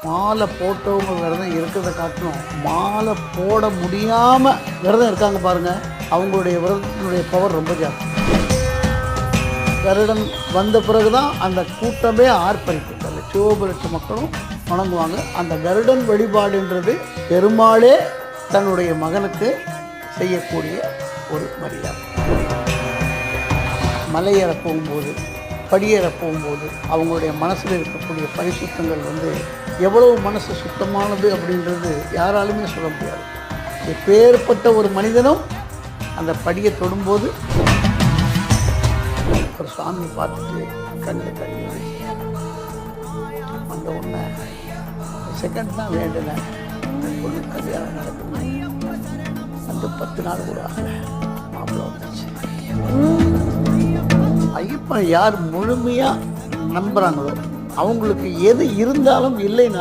மாலை போட்டவங்க விரதம் இருக்கிறத காட்டணும், மாலை போட முடியாமல் விரதம் இருக்காங்க பாருங்கள், அவங்களுடைய விரதத்தினுடைய பவர் ரொம்ப ஜாஸ்தி. கருடன் வந்த பிறகு தான் அந்த கூட்டமே ஆர்ப்பரிக்கும், லட்சோபலட்ச மக்களும் வணங்குவாங்க. அந்த கருடன் வழிபாடுன்றது பெருமாளே தன்னுடைய மகனுக்கு செய்யக்கூடிய ஒரு மரியாதை. மலையேற போகும்போது, படியேற போகும்போது அவங்களுடைய மனசில் இருக்கக்கூடிய பரிசுத்தங்கள் எவ்வளவு மனசு சுத்தமானது அப்படின்றது யாராலுமே சொல்ல முடியாது. எப்பேற்பட்ட ஒரு மனிதனும் அந்த படியை தொடும்போது ஒரு சாமி பார்த்துட்டு கண்ணு தண்ணி அந்த ஒன்று செகண்ட் தான் வேண்டினேன், பொண்ணு கல்யாணம் நடக்கணும். அந்த 10 நாள் கூட மாப்பிள்ளை வந்துச்சு. ஐயப்பன் யார் முழுமையாக நம்புகிறாங்களோ அவங்களுக்கு எது இருந்தாலும் இல்லைனாலும்